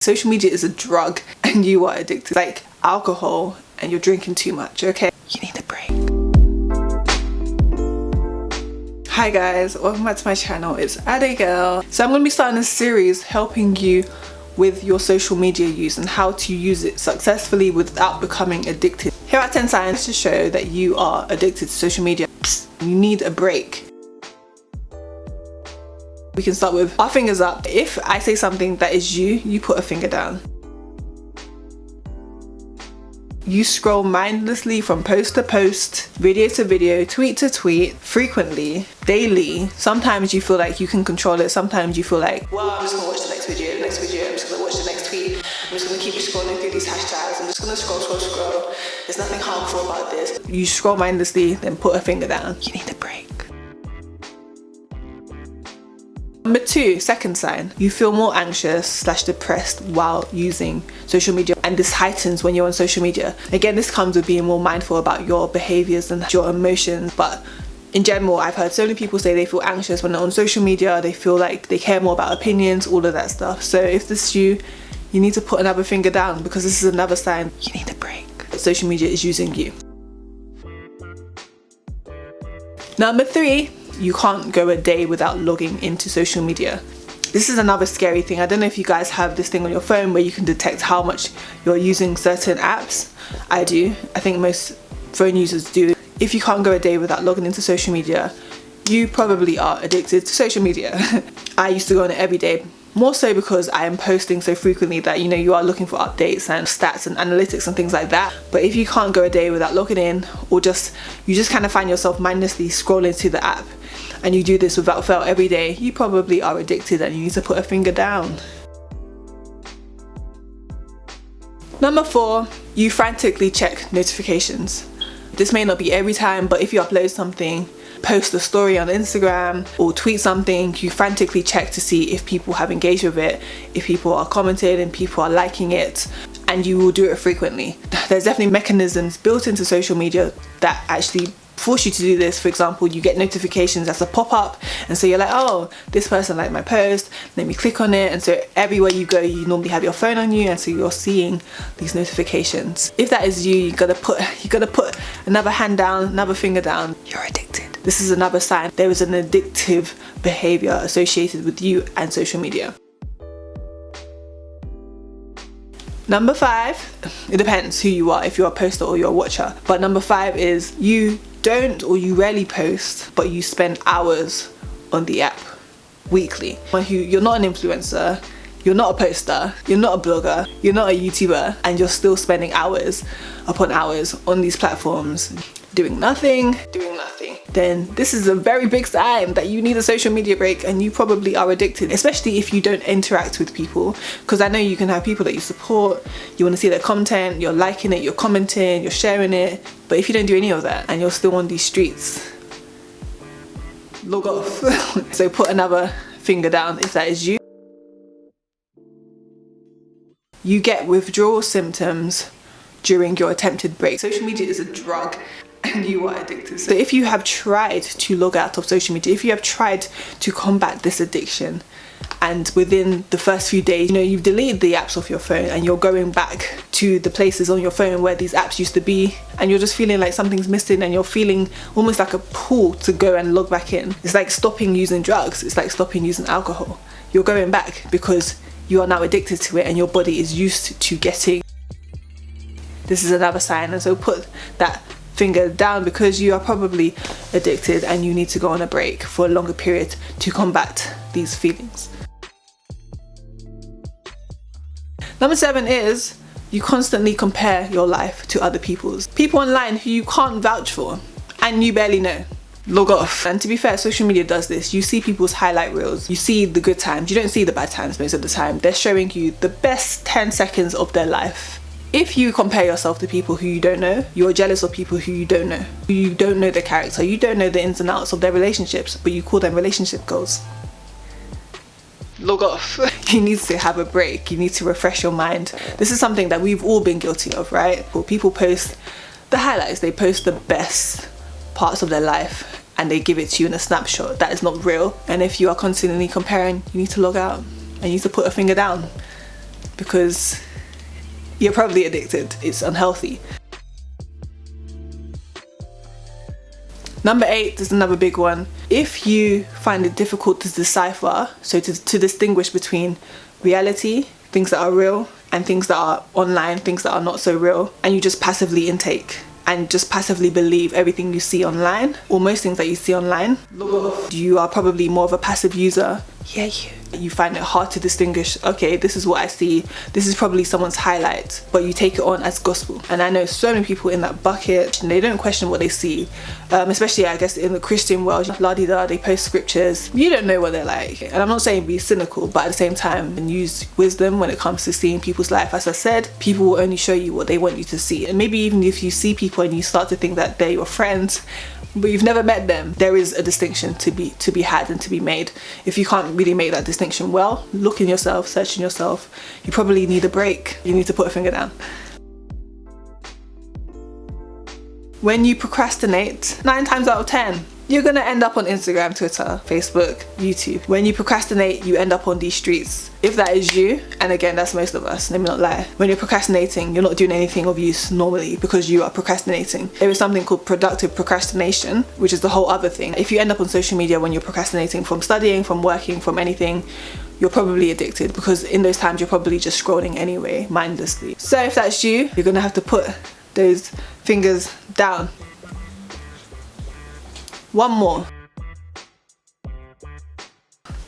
Social media is a drug and you are addicted. Like alcohol and you're drinking too much, okay? You need a break. Hi guys, welcome back to my channel. It's Adegail. So I'm going to be starting a series helping you with your social media use and how to use it successfully without becoming addicted. Here are 10 signs to show that you are addicted to social media. You need a break. We can start with our fingers up. If I say something that is you put a finger down. You scroll mindlessly from post to post, video to video, tweet to tweet, frequently, daily. Sometimes you feel like you can control it. Sometimes you feel like, well, I'm just gonna watch the next video, I'm just gonna watch the next tweet. I'm just gonna keep scrolling through these hashtags. I'm just gonna scroll. There's nothing harmful about this. You scroll mindlessly, then put a finger down. You need a break. Number 2, second sign, you feel more anxious / depressed while using social media, and this heightens when you're on social media. Again, this comes with being more mindful about your behaviors and your emotions, but in general, I've heard so many people say they feel anxious when they're on social media. They feel like they care more about opinions, all of that stuff. So if this is you need to put another finger down, because this is another sign you need a break. Social media is using you. Number 3, you can't go a day without logging into social media. This is another scary thing. I don't know if you guys have this thing on your phone where you can detect how much you're using certain apps. I do. I think most phone users do. If you can't go a day without logging into social media, you probably are addicted to social media. I used to go on it every day, more so because I am posting so frequently that you are looking for updates and stats and analytics and things like that. But if you can't go a day without logging in, or you just kind of find yourself mindlessly scrolling through the app, and you do this without fail every day, you probably are addicted and you need to put a finger down. Number 4, you frantically check notifications. This may not be every time, but if you upload something, post a story on Instagram or tweet something, you frantically check to see if people have engaged with it, if people are commenting and people are liking it, and you will do it frequently. There's definitely mechanisms built into social media that actually force you to do this. For example, you get notifications as a pop-up, and so you're like, oh, this person liked my post, let me click on it. And so everywhere you go, you normally have your phone on you, and so you're seeing these notifications. If that is you gotta put another hand down, another finger down. You're addicted. This is another sign there is an addictive behavior associated with you and social media. Number 5, it depends who you are, if you're a poster or you're a watcher. But number 5 is you don't, or you rarely post, but you spend hours on the app weekly. You're not an influencer, you're not a poster, you're not a blogger, you're not a YouTuber, and you're still spending hours upon hours on these platforms doing nothing, then this is a very big sign that you need a social media break, and you probably are addicted, especially if you don't interact with people. Because I know you can have people that you support, you want to see their content, you're liking it, you're commenting, you're sharing it, but if you don't do any of that and you're still on these streets, log off. So put another finger down if that is you. You get withdrawal symptoms during your attempted break. Social media is a drug and you are addicted. So if you have tried to log out of social media, if you have tried to combat this addiction, and within the first few days, you've deleted the apps off your phone and you're going back to the places on your phone where these apps used to be, and you're just feeling like something's missing, and you're feeling almost like a pull to go and log back in. It's like stopping using drugs, it's like stopping using alcohol. You're going back because you are now addicted to it and your body is used to getting. This is another sign, and so put that finger down, because you are probably addicted and you need to go on a break for a longer period to combat these feelings. Number 7 is you constantly compare your life to other people's. People online who you can't vouch for and you barely know. Log off. And to be fair, social media does this. You see people's highlight reels, you see the good times, you don't see the bad times most of the time. They're showing you the best 10 seconds of their life. If you compare yourself to people who you don't know, you're jealous of people who you don't know. You don't know their character, you don't know the ins and outs of their relationships, but you call them relationship goals. Log off. You need to have a break, you need to refresh your mind. This is something that we've all been guilty of, right? People post the highlights, they post the best parts of their life and they give it to you in a snapshot that is not real. And if you are constantly comparing, you need to log out and you need to put a finger down. because you're probably addicted. It's unhealthy. Number 8 is another big one. If you find it difficult to decipher, so to distinguish between reality, things that are real, and things that are online, things that are not so real, and you just passively intake and just passively believe everything you see online, or most things that you see online, you are probably more of a passive user. Yeah, you find it hard to distinguish, okay, this is what I see, this is probably someone's highlight, but you take it on as gospel. And I know so many people in that bucket, and they don't question what they see, especially I guess in the Christian world, la-di-da, they post scriptures, you don't know what they're like. And I'm not saying be cynical, but at the same time, and use wisdom when it comes to seeing people's life. As I said, people will only show you what they want you to see. And maybe even if you see people and you start to think that they're your friends, but you've never met them, there is a distinction to be had and to be made. If you can't really make that distinction well, look in yourself, search in yourself, you probably need a break. You need to put a finger down. When you procrastinate, 9 times out of 10, you're gonna end up on Instagram, Twitter, Facebook, YouTube. When you procrastinate, you end up on these streets. If that is you, and again, that's most of us, let me not lie. When you're procrastinating, you're not doing anything of use normally because you are procrastinating. There is something called productive procrastination, which is the whole other thing. If you end up on social media when you're procrastinating from studying, from working, from anything, you're probably addicted, because in those times you're probably just scrolling anyway, mindlessly. So if that's you, you're gonna have to put those fingers down. One more.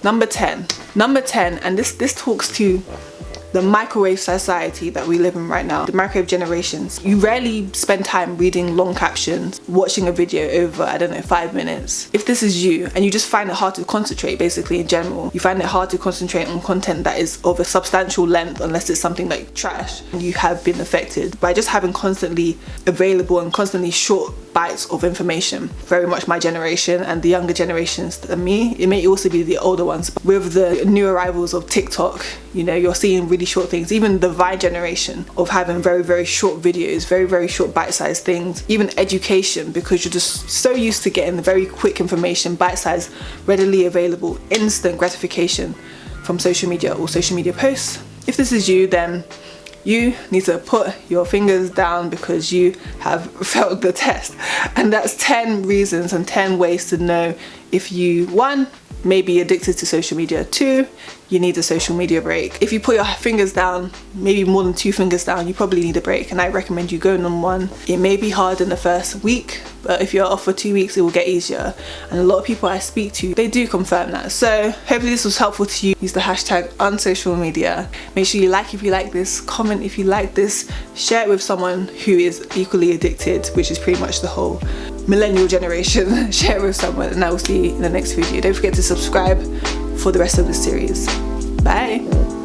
Number 10, and this talks to the microwave society that we live in right now, the microwave generations. You rarely spend time reading long captions, watching a video over, I don't know, 5 minutes. If this is you, and you just find it hard to concentrate, basically in general, you find it hard to concentrate on content that is of a substantial length, unless it's something like trash, and you have been affected by just having constantly available and constantly short bites of information. Very much my generation and the younger generations than me. It may also be the older ones. With the new arrivals of TikTok, you know, you're seeing really short things. Even the Vine generation of having very, very short videos, very, very short bite-sized things. Even education, because you're just so used to getting the very quick information, bite-sized, readily available, instant gratification from social media or social media posts. If this is you, then you need to put your fingers down, because you have failed the test. And that's 10 reasons and 10 ways to know if you, 1, may be addicted to social media, 2, you need a social media break. If you put your fingers down, maybe more than 2 fingers down, you probably need a break, and I recommend you going on one. It may be hard in the first week, but if you're off for 2 weeks, it will get easier. And a lot of people I speak to, they do confirm that. So hopefully this was helpful to you. Use the hashtag #unsocialmedia. Make sure you like if you like this, comment if you like this, share it with someone who is equally addicted, which is pretty much the whole millennial generation. Share it with someone, and I will see you in the next video. Don't forget to subscribe for the rest of the series. Bye.